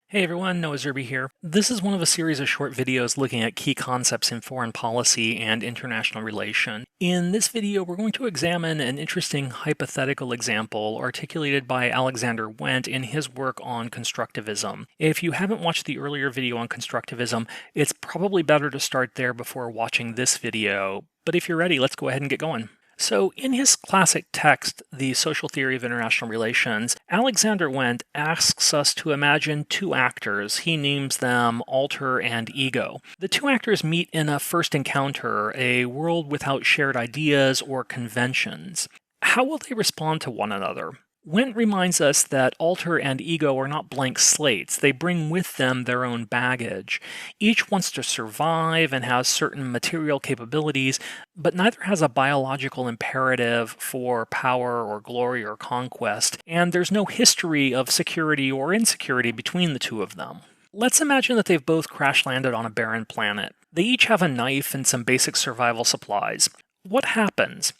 Hey everyone, Noah Zerby here. This is one of a series of short videos looking at key concepts in foreign policy and international relation. In this video, we're going to examine an interesting hypothetical example articulated by Alexander Wendt in his work on constructivism. If you haven't watched the earlier video on constructivism, it's probably better to start there before watching this video. But if you're ready, let's go ahead and get going. So, in his classic text, The Social Theory of International Relations, Alexander Wendt asks us to imagine two actors. He names them alter and ego. The two actors meet in a first encounter, a world without shared ideas or conventions. How will they respond to one another? Wendt reminds us that alter and ego are not blank slates. They bring with them their own baggage. Each wants to survive and has certain material capabilities, but neither has a biological imperative for power or glory or conquest, and there's no history of security or insecurity between the two of them. Let's imagine that they've both crash-landed on a barren planet. They each have a knife and some basic survival supplies. What happens?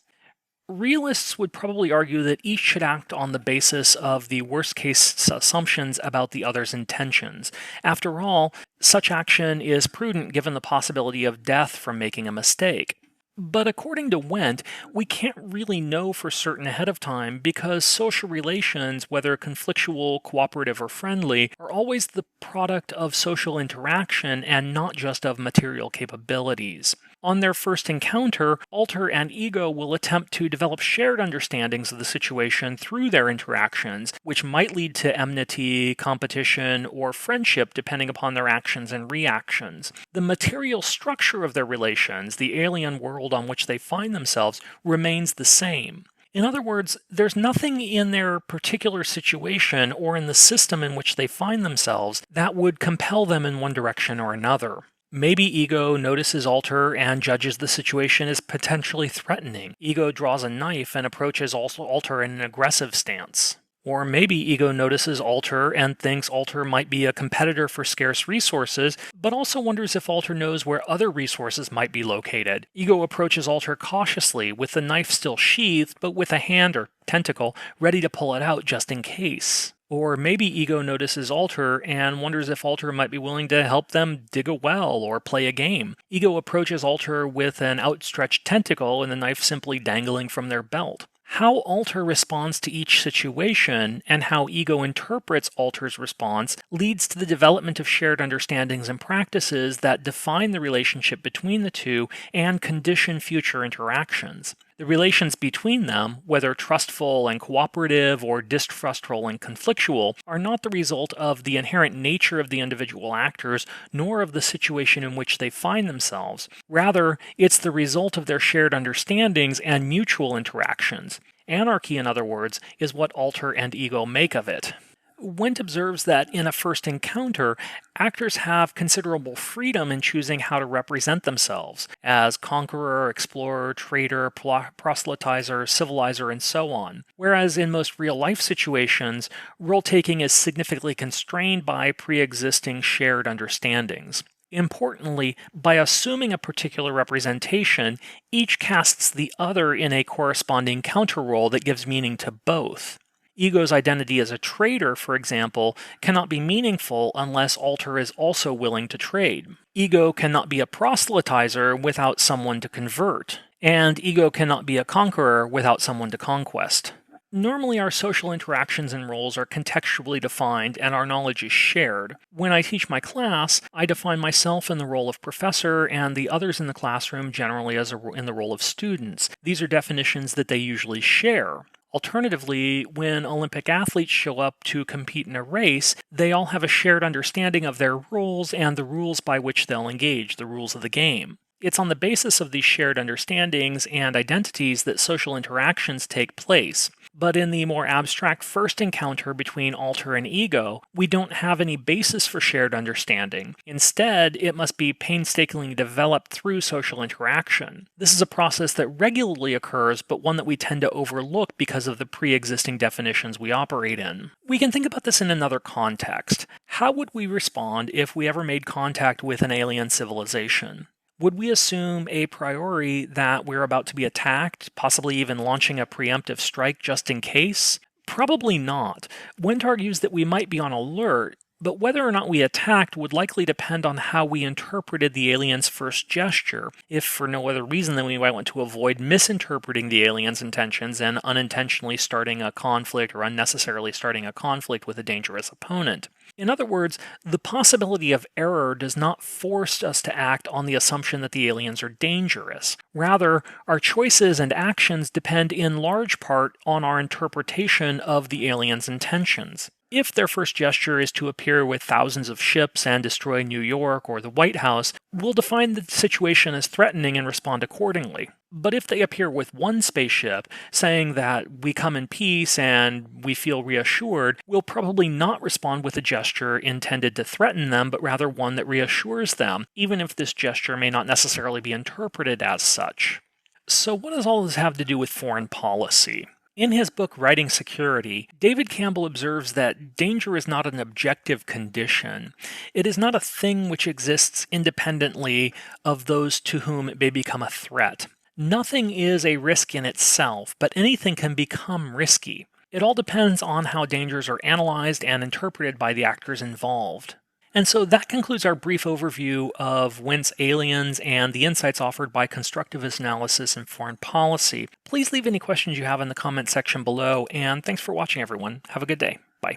Realists would probably argue that each should act on the basis of the worst-case assumptions about the other's intentions. After all, such action is prudent given the possibility of death from making a mistake. But according to Wendt, we can't really know for certain ahead of time because social relations, whether conflictual, cooperative, or friendly, are always the product of social interaction and not just of material capabilities. On their first encounter, alter and ego will attempt to develop shared understandings of the situation through their interactions, which might lead to enmity, competition, or friendship depending upon their actions and reactions. The material structure of their relations, the alien world on which they find themselves, remains the same. In other words, there's nothing in their particular situation or in the system in which they find themselves that would compel them in one direction or another. Maybe ego notices alter and judges the situation as potentially threatening. Ego draws a knife and approaches alter in an aggressive stance. Or maybe ego notices alter and thinks alter might be a competitor for scarce resources, but also wonders if alter knows where other resources might be located. Ego approaches alter cautiously, with the knife still sheathed, but with a hand or tentacle ready to pull it out just in case. Or maybe ego notices alter and wonders if alter might be willing to help them dig a well or play a game. Ego approaches alter with an outstretched tentacle and the knife simply dangling from their belt. How alter responds to each situation and how ego interprets alter's response leads to the development of shared understandings and practices that define the relationship between the two and condition future interactions. The relations between them, whether trustful and cooperative or distrustful and conflictual, are not the result of the inherent nature of the individual actors, nor of the situation in which they find themselves. Rather, it's the result of their shared understandings and mutual interactions. Anarchy, in other words, is what alter and ego make of it. Wendt observes that in a first encounter, actors have considerable freedom in choosing how to represent themselves as conqueror, explorer, traitor, proselytizer, civilizer, and so on. Whereas in most real-life situations, role-taking is significantly constrained by pre-existing shared understandings. Importantly, by assuming a particular representation, each casts the other in a corresponding counter-role that gives meaning to both. Ego's identity as a trader, for example, cannot be meaningful unless alter is also willing to trade. Ego cannot be a proselytizer without someone to convert, and ego cannot be a conqueror without someone to conquest. Normally, our social interactions and roles are contextually defined and our knowledge is shared. When I teach my class, I define myself in the role of professor and the others in the classroom generally in the role of students. These are definitions that they usually share. Alternatively, when Olympic athletes show up to compete in a race, they all have a shared understanding of their roles and the rules by which they'll engage, the rules of the game. It's on the basis of these shared understandings and identities that social interactions take place. But in the more abstract first encounter between alter and ego, we don't have any basis for shared understanding. Instead, it must be painstakingly developed through social interaction. This is a process that regularly occurs, but one that we tend to overlook because of the pre-existing definitions we operate in. We can think about this in another context. How would we respond if we ever made contact with an alien civilization? Would we assume a priori that we're about to be attacked, possibly even launching a preemptive strike just in case? Probably not. Wendt argues that we might be on alert, But whether or not we attacked would likely depend on how we interpreted the alien's first gesture, if for no other reason than we might want to avoid misinterpreting the alien's intentions and unintentionally starting a conflict or unnecessarily starting a conflict with a dangerous opponent. In other words, the possibility of error does not force us to act on the assumption that the aliens are dangerous. Rather, our choices and actions depend in large part on our interpretation of the aliens' intentions. If their first gesture is to appear with thousands of ships and destroy New York or the White House, we'll define the situation as threatening and respond accordingly. But if they appear with one spaceship, saying that we come in peace and we feel reassured, we'll probably not respond with a gesture intended to threaten them, but rather one that reassures them, even if this gesture may not necessarily be interpreted as such. So what does all this have to do with foreign policy? In his book, Writing Security, David Campbell observes that danger is not an objective condition. It is not a thing which exists independently of those to whom it may become a threat. Nothing is a risk in itself, but anything can become risky. It all depends on how dangers are analyzed and interpreted by the actors involved. And so that concludes our brief overview of Wendt's aliens and the insights offered by constructivist analysis in foreign policy. Please leave any questions you have in the comment section below, and thanks for watching, everyone. Have a good day. Bye.